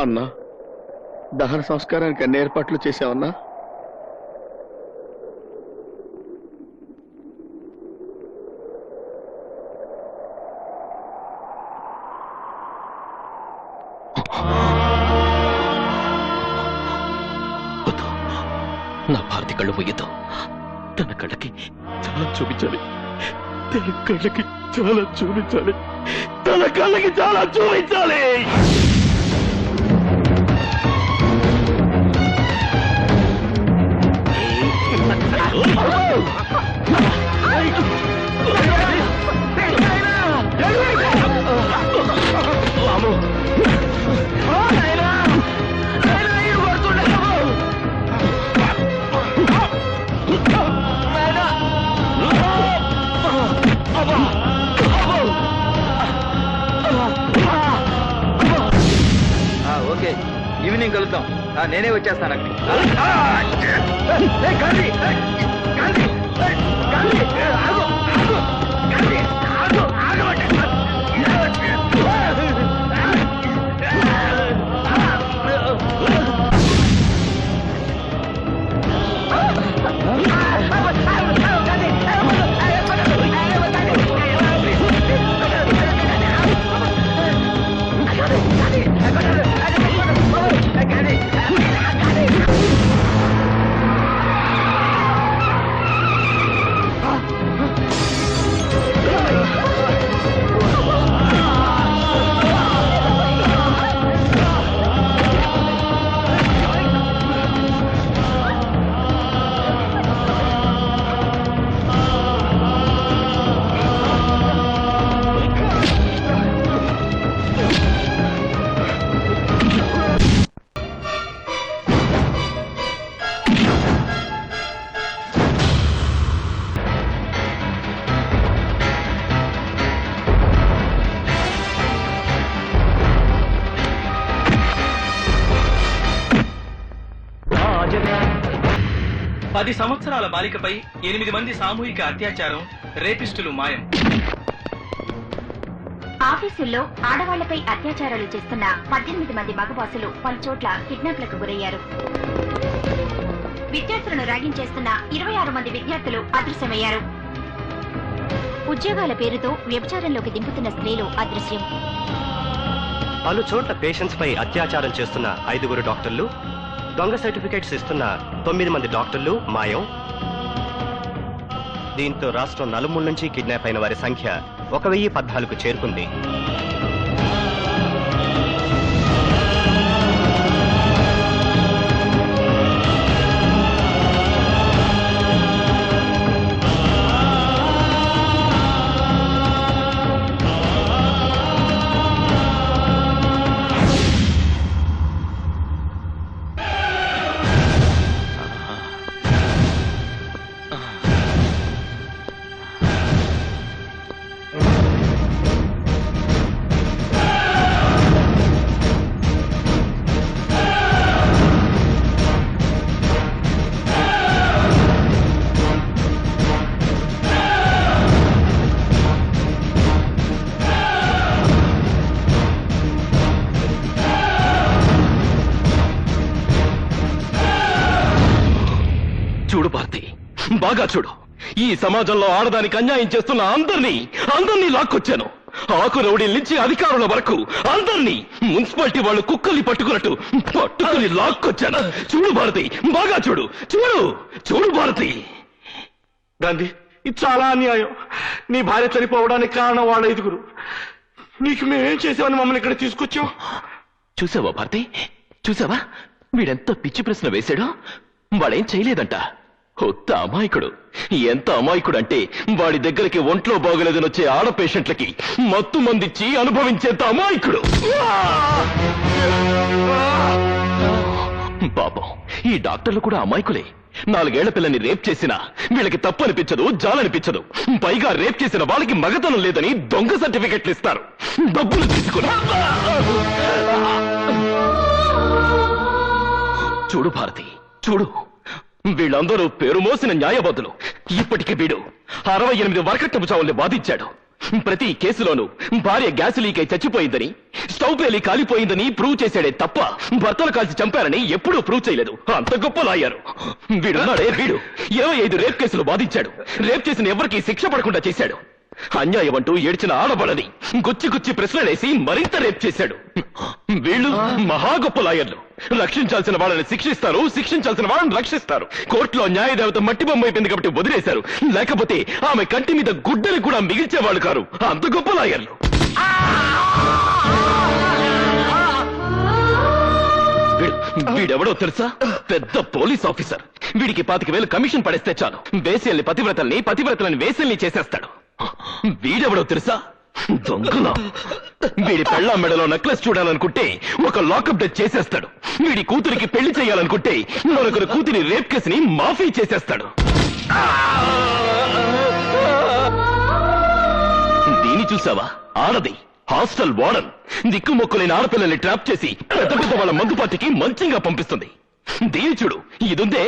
అన్నా, దహన సంస్కారానికి అన్ని ఏర్పాట్లు చేసావన్నా? నా భారతి కళ్ళు పోయేద్దు. తన కళ్ళకి చాలా చూపించాలి, తన కళ్ళకి చాలా చూపించాలి, తన కళ్ళకి చాలా చూపించాలి. ఓకే, ఈవినింగ్ కలుద్దాం. నేనే వచ్చేస్తాను అక్కడికి. పది సంవత్సరాల బాలికపై 8 మంది సామూహిక అత్యాచారం, రేపిస్టులు మాయం. ఆఫీసుల్లో ఆడవాళ్లపై అత్యాచారాలు చేస్తున్న 18 మంది మగబాసులు పలుచోట్ల కిడ్నాప్లకు గురయ్యారు. విద్యార్థులను ర్యాగింగ్ చేస్తున్న 26 మంది విద్యార్థులు అదృశ్యమయ్యారు. ఉద్యోగాల పేరుతో వ్యభిచారంలోకి దింపుతున్న స్త్రీలు అదృశ్యం. పలు చోట్ల పేషెంట్స్ పై అత్యాచారం చేస్తున్న 5 డాక్టర్లు, దొంగ సర్టిఫికేట్స్ ఇస్తున్న 9 మంది డాక్టర్లు మాయం. దీంతో రాష్ట్రం నలుమూల నుంచి కిడ్నాప్ అయిన వారి సంఖ్య 1014కు చేరుకుంది. చూడు భారతి, బాగా చూడు. ఈ సమాజంలో ఆడదానికి అన్యాయం చేస్తున్న అందరినీ లాక్కొచ్చాను. ఆకు రౌడీల నుంచి అధికారుల వరకు అందరినీ మున్సిపాలిటీ వాళ్ళు కుక్కల్ని పట్టుకుని లాక్కొచ్చాను. చూడు భారతి, బాగా చూడు. చూడు భారతి. గాంధీ, ఇది చాలా అన్యాయం. నీ భార్య చనిపోవడానికి కారణం వాళ్ళ 5. నీకు మేమేం చేసామని మమ్మల్ని ఇక్కడ తీసుకొచ్చావు? చూసావా భారతి, చూసావా వీడెంత పిచ్చి ప్రశ్న వేశాడో? వాడేం చేయలేదంట. కొత్త అమాయకుడు. ఎంత అమాయకుడు అంటే వాడి దగ్గరికి ఒంట్లో బాగలేదని వచ్చే ఆడ పేషెంట్లకి మత్తు మందిచ్చి అనుభవించేంత అమాయకుడు. పాపం, ఈ డాక్టర్లు కూడా అమాయకులే. 4 ఏళ్ల పిల్లని రేప్ చేసినా వీళ్ళకి తప్పు అనిపించదు, జాలనిపించదు. పైగా రేప్ చేసిన వాళ్ళకి మగతనం లేదని దొంగ సర్టిఫికెట్లు ఇస్తారు, డబ్బులు తీసుకుని. చూడు భారతి, చూడు. వీళ్ళందరూ పేరు మోసిన న్యాయబద్ధులు. ఇప్పటికి వీడు 68 వరకట్నపు చావుల్ని బాధించాడు. ప్రతి కేసులోనూ భార్య గ్యాస్ లీక్ అయి చచ్చిపోయిందని, స్టవ్ పేలి కాలిపోయిందని ప్రూవ్ చేశాడే తప్ప భర్తలు కాల్చి చంపారని ఎప్పుడూ ప్రూవ్ చేయలేదు. అంత గొప్ప లాయరు వీడున్నాడే. వీడు 25 రేప్ కేసులు వాదించాడు. రేప్ చేసిన ఎవరికీ శిక్ష పడకుండా చేశాడు. అన్యాయం అంటూ ఏడ్చిన ఆడబడని గుచ్చి గుచ్చి ప్రశ్నలేసి మరింత రేప్ చేశాడు. వీళ్ళు మహా గొప్ప లాయర్లు. రక్షించాల్సిన వాళ్ళని శిక్షిస్తారు, శిక్షించాల్సిన వాళ్ళని రక్షిస్తారు. కోర్టులో న్యాయదేవత మట్టి బొమ్మ అయిపోయింది కాబట్టి వదిలేశారు. లేకపోతే ఆమె కంటి మీద గుడ్డని కూడా మిగిల్చేవాళ్ళు కారు. అంత గొప్ప లాయర్లు. వీడెవడో తెలుసా? పెద్ద పోలీస్ ఆఫీసర్. వీడికి 25,000 కమిషన్ పడేస్తే చాలు వేసేల్ని పతివ్రతల్ని, పతివ్రతలని వేసేల్ని చేసేస్తాడు. వీడెవడో తెలుసా? దొంగలా. వీడి పెళ్ళా మెడలో నెక్లెస్ చూడాలనుకుంటే ఒక లాకప్ డెత్ చేసేస్తాడు. వీడి కూతురికి పెళ్లి చేయాలనుకుంటే మరొకరు కూతురి రేప్ కేసుని మాఫీ చేసేస్తాడు. దీని చూసావా? ఆడది హాస్టల్ వార్డన్ దిక్కుమొక్కులేని ఆడపిల్లల్ని ట్రాప్ చేసి పెద్ద పెద్ద వాళ్ళ మందు పార్టీకి మంచిగా పంపిస్తుంది. దీని చూడు, ఇదుందే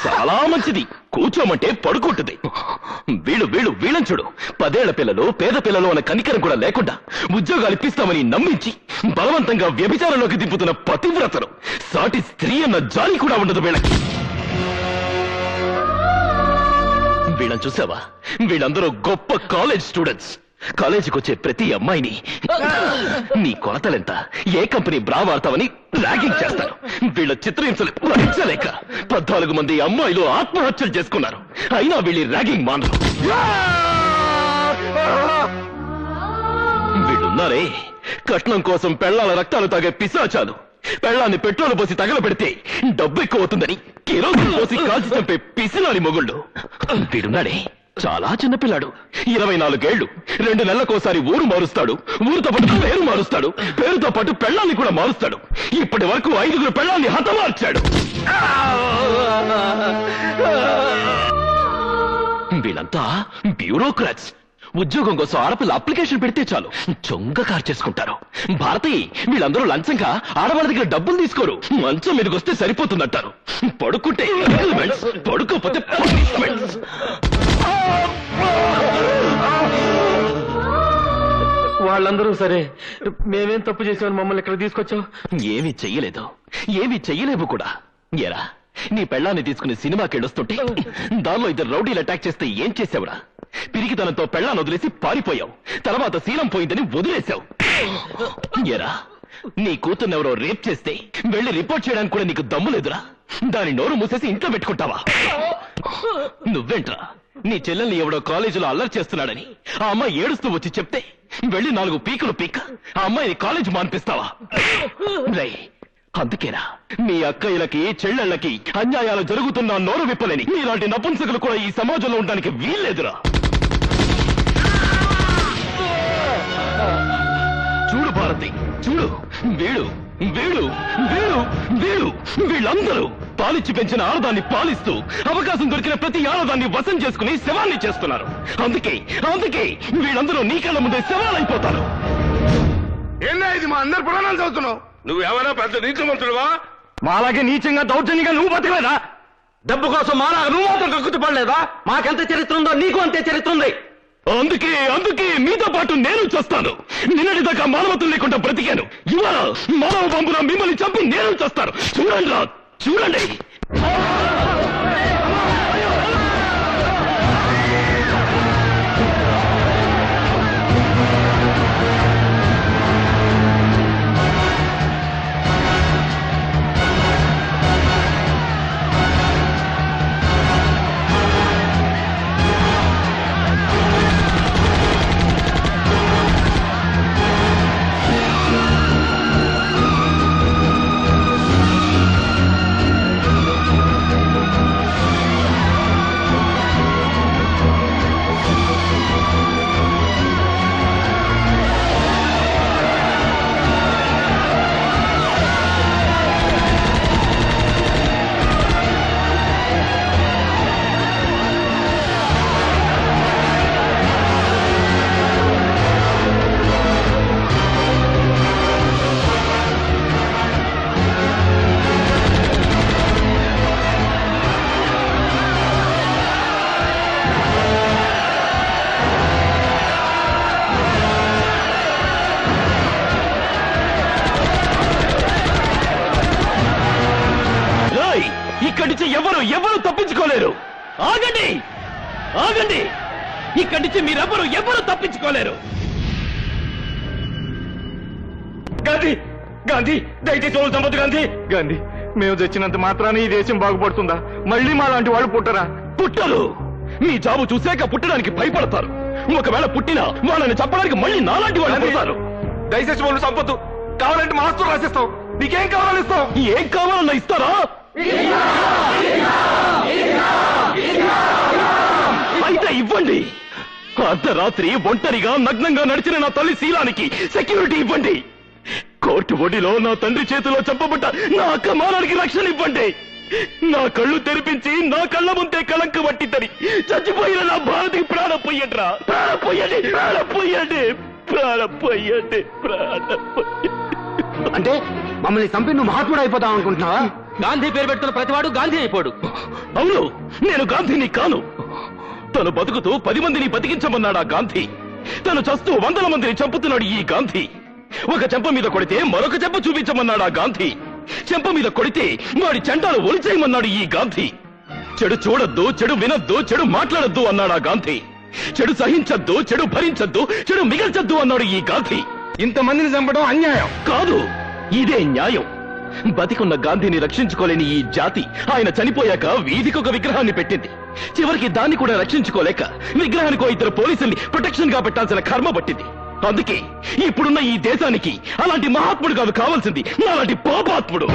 చాలా మంచిది. కూర్చోమంటే పడుకుంటుంది. వీళ్ళని చూడు, 10 ఏళ్ల పిల్లలు, పేద పిల్లలు అన్న కనికరం కూడా లేకుండా ఉద్యోగాలు ఇప్పిస్తామని నమ్మించి బలవంతంగా వ్యభిచారంలోకి దింపుతున్న పతివ్రతలు. సాటి స్త్రీ అన్న జాలి కూడా ఉండదు వీళ్ళకి. వీళ్ళని చూసావా? వీళ్ళందరూ గొప్ప కాలేజ్ స్టూడెంట్స్. కాలేజీకి వచ్చే ప్రతి అమ్మాయిని నీ కొలతలెంత, ఏ కంపెనీ బ్రా వాడతావని ర్యాగింగ్ చేస్తారు. వీళ్ళ చిత్రహింసలు భరించలేక 14 మంది అమ్మాయిలు ఆత్మహత్యలు చేసుకున్నారు. అయినా వీళ్ళ ర్యాగింగ్ మానరు. వీళ్ళున్నారే, కట్నం కోసం పెళ్లాల రక్తాలు తాగే పిశాచాలు. పెళ్లాన్ని పెట్రోల్ పోసి తగలబెడితే డబ్బు ఎక్కువ అవుతుందని కిరోసిన్ పోసి కాల్చి చంపే పిసినాలి మొగుళ్ళు. వీడున్నాడే, చాలా చిన్నపిల్లాడు. 24 ఏళ్లు. 2 నెలలకోసారి ఊరు మారుస్తాడు. ఊరుతో పాటు పేరు మారుస్తాడు. పేరుతో పాటు పెళ్లాన్ని కూడా మారుస్తాడు. ఇప్పటి వరకు 5 పెళ్లాన్ని హతమార్చాడు. వీళ్ళంతా బ్యూరోక్రాట్స్. ఉద్యోగం కోసం ఆడపిల్ల అప్లికేషన్ పెడితే చాలు చొంగ కార్ చేసుకుంటారు. భారతి, వీళ్ళందరూ లంచంగా ఆడవాళ్ళ దగ్గర డబ్బులు తీసుకోరు. మంచం మీదకి వస్తే సరిపోతుందంటారు. పడుకుంటే పడుకోపోతే పనిష్మెంట్స్. వాళ్ళందరూ సరే, మేమేం తప్పు చేసామని మమ్మల్ని ఇక్కడ తీసుకొచ్చావు? ఏమీ చెయ్యలేదు, ఏమీ చెయ్యలేవు కూడా. ఎరా, నీ పెళ్ళాన్ని తీసుకుని సినిమాకి వెళ్ళొస్తుంటే దానిలో 2 రౌడీలు అటాక్ చేస్తే ఏం చేసావురా? పిరికితనంతో పెళ్ళాన్ని వదిలేసి పారిపోయావు. తర్వాత శీలం పోయిందని వదిలేశావు. ఎరా, నీ కూతుర్నెవరో రేప్ చేస్తే వెళ్ళి రిపోర్ట్ చేయడానికి కూడా నీకు దమ్ము లేదురా? దాని నోరు మూసేసి ఇంట్లో పెట్టుకుంటావా? నువ్వేంట్రా, నీ చెల్లెల్ని ఎవడో కాలేజీలో అల్లరి చేస్తున్నాడని ఆ అమ్మాయి ఏడుస్తూ వచ్చి చెప్తే వెళ్ళి 4 పీకులు పీక ఆ అమ్మాయిని కాలేజ్ మాన్పిస్తావా? రై, అందుకేనా మీ అక్కయ్యలకి, చెల్లెళ్ళకి అన్యాయాలు జరుగుతున్నా నోరు విప్పలేని మీలాంటి నపుంసకులు కూడా ఈ సమాజంలో ఉండడానికి వీల్లేదురా. చూడు భారతి, చూడు, వీడు వీడు వీడు వీడు వీళ్ళందరూ పాలిచ్చి పెంచిన ఆడదాన్ని పాలిస్తూ అవకాశం దొరికిన ప్రతి ఆడదాన్ని వశం చేసుకుని శవాన్ని చేస్తున్నారు. అందుకే వీళ్ళందరూ నీ కళ్ళ ముందే శవాలైపోతారు. ఏందా ఇది? మా అందరు పురాణాలు చదువుతున్నావు. నువ్వేమైనా పెద్ద నీచమంతుడువా? మాలాగే నీచంగా దౌర్జన్యంగా నువ్వు బతకలేదా? డబ్బు కోసం మాలాగా నువ్వు మాత్రం కక్కుతు పడలేదా? మాకెంత చరిత్ర ఉందో నీకు అంతే చరిత్ర ఉంది. అందుకే మీతో పాటు నేను చేస్తాను. నిన్నటిదాకా మానవత్వం లేకుండా బ్రతికాను. ఇవాళ మానవ పంపున మిమ్మల్ని చంపి నేను చేస్తాను. చూడండి రా, చూడండి. ఇక్కడి నుంచి ఎవరు తప్పించుకోలేరు. ఆగండి, ఆగండి, ఇక్కడి నుంచి ఎవరు తప్పించుకోలేరు. గాంధీ, గాంధీ, దయచేసి వాళ్ళు చంపొద్దు గాంధీ. గాంధీ, మేము చచ్చినంత మాత్రాన్ని ఈ దేశం బాగుపడుతుందా? మళ్ళీ మా లాంటి వాళ్ళు పుట్టరా? పుట్టరు. మీ జాబు చూసాక పుట్టడానికి భయపడతారు. ఒకవేళ పుట్టినా వాళ్ళని చంపడానికి మళ్ళీ నాలాంటి వాళ్ళు పుడతారు. దయచేసి వాళ్ళు చంపొద్దు. కావాలంటే మా ఆస్తులు రాసిస్తాం. నీకేం కావాలని ఇస్తాం. ఏం కావాలన్నా ఇస్తారా? అయితే ఇవ్వండి. అర్ధరాత్రి ఒంటరిగా నగ్నంగా నడిచిన నా తల్లి శీలానికి సెక్యూరిటీ ఇవ్వండి. కోర్టు ఒడిలో నా తండ్రి చేతిలో చంపబడ్డ నా అక్క మానానికి రక్షణ ఇవ్వండి. నా కళ్ళు తెరిపించి నా కళ్ళ ముందే కళంక పట్టిద్దని చచ్చిపోయిన నా భారతికి ప్రాణం పొయ్యండి రా. ప్రాణం పొయ్యండి, ప్రాణం పొయ్యండి, ప్రాణం పొయ్యండి, ప్రాణం పొయ్యండి. అంటే మమ్మల్ని చంపి నువ్వు మహాత్ముడు అయిపోతావు అనుకుంటున్నావా? గాంధీ పేరు పెడుతున్న ప్రతివాడు గాంధీ అయిపోడు. అవును, నేను గాంధీని కాను. తను బతుకుతూ 10 మందిని బతికించమన్నాడు ఆ గాంధీ. తను చస్తూ 100 మందిని చంపుతున్నాడు ఈ గాంధీ. ఒక చెంప మీద కొడితే మరొక చెంప చూపించమన్నాడు ఆ గాంధీ. చెంప మీద కొడితే వాడి చెంటాలు ఒలిచేయమన్నాడు ఈ గాంధీ. చెడు చూడొద్దు, చెడు వినొద్దు, చెడు మాట్లాడొద్దు అన్నాడు ఆ గాంధీ. చెడు సహించొద్దు, చెడు భరించొద్దు, చెడు మిగల్చొద్దు అన్నాడు ఈ గాంధీ. ఇంతమందిని చంపడం అన్యాయం కాదు, ఇదే న్యాయం. బతికున్న గాంధీని రక్షించుకోలేని ఈ జాతి ఆయన చనిపోయాక వీధికొక విగ్రహాన్ని పెట్టింది. చివరికి దాన్ని కూడా రక్షించుకోలేక విగ్రహానికో 2 పోలీసుల్ని ప్రొటెక్షన్ గా పెట్టాల్సిన కర్మ పట్టింది. అందుకే ఇప్పుడున్న ఈ దేశానికి అలాంటి మహాత్ముడు కాదు కావాల్సింది, అలాంటి పాపాత్ముడు.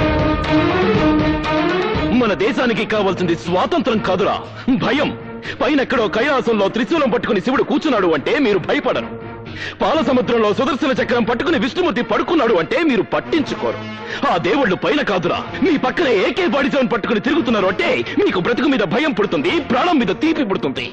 మన దేశానికి కావాల్సింది స్వాతంత్రం కాదురా, భయం. పైనెక్కడో కైలాసంలో త్రిశూలం పట్టుకుని శివుడు కూర్చున్నాడు అంటే మీరు భయపడరు. పాల సముద్రంలో సుదర్శన చక్రం పట్టుకుని విష్ణుమూర్తి పడుకున్నాడు అంటే మీరు పట్టించుకోరు. ఆ దేవుళ్ళు పైన కాదురా, మీ పక్కనే AK-47 పట్టుకుని తిరుగుతున్నారు అంటే మీకు బ్రతుకు మీద భయం పుడుతుంది, ప్రాణం మీద తీపి పుడుతుంది.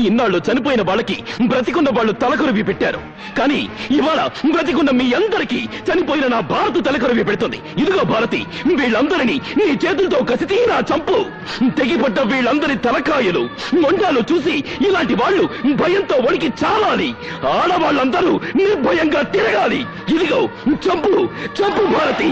ఇన్నాళ్ళు చనిపోయిన వాళ్ళకి బ్రతికున్న వాళ్ళు తలకొరివి పెట్టారు. కానీ ఇవాళ బ్రతికున్న మీ అందరికీ చనిపోయిన నా భారత్ తలకొరివి పెడుతుంది. ఇదిగో భారతి, వీళ్ళందరినీ నీ చేతులతో కసితీరా చంపు. తెగిపడ్డ వీళ్ళందరి తలకాయలు మొండాలు చూసి ఇలాంటి వాళ్ళు భయంతో వణికి చాలాలి. ఆడవాళ్ళందరూ నిర్భయంగా తిరగాలి. ఇదిగో చంపు, చంపు భారతి.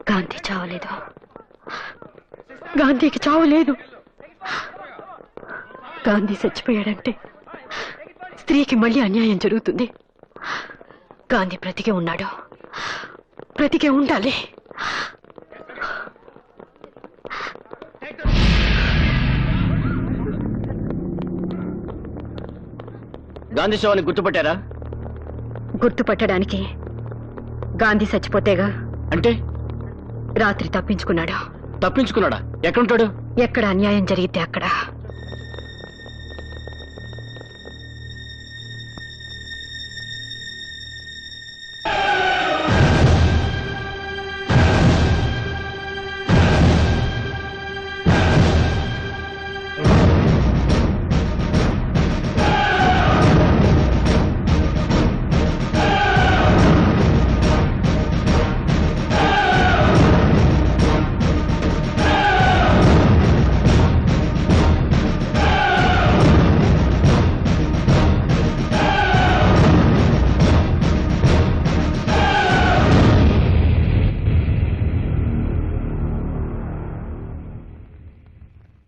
గాంధీ చావలేదు. గాంధీకి చావలేదు. గాంధీ చచ్చిపోయాడంటే స్త్రీకి మళ్ళీ అన్యాయం జరుగుతుంది. గాంధీ బ్రతికే ఉన్నాడు, బ్రతికే ఉండాలి. గాంధీ శవాన్ని గుర్తుపట్టారా? గుర్తుపట్టడానికి గాంధీ చచ్చిపోతేగా. అంటే రాత్రి తప్పించుకున్నాడు. తప్పించుకున్నాడా? ఎక్కడుంటాడు? ఎక్కడ అన్యాయం జరిగితే అక్కడ.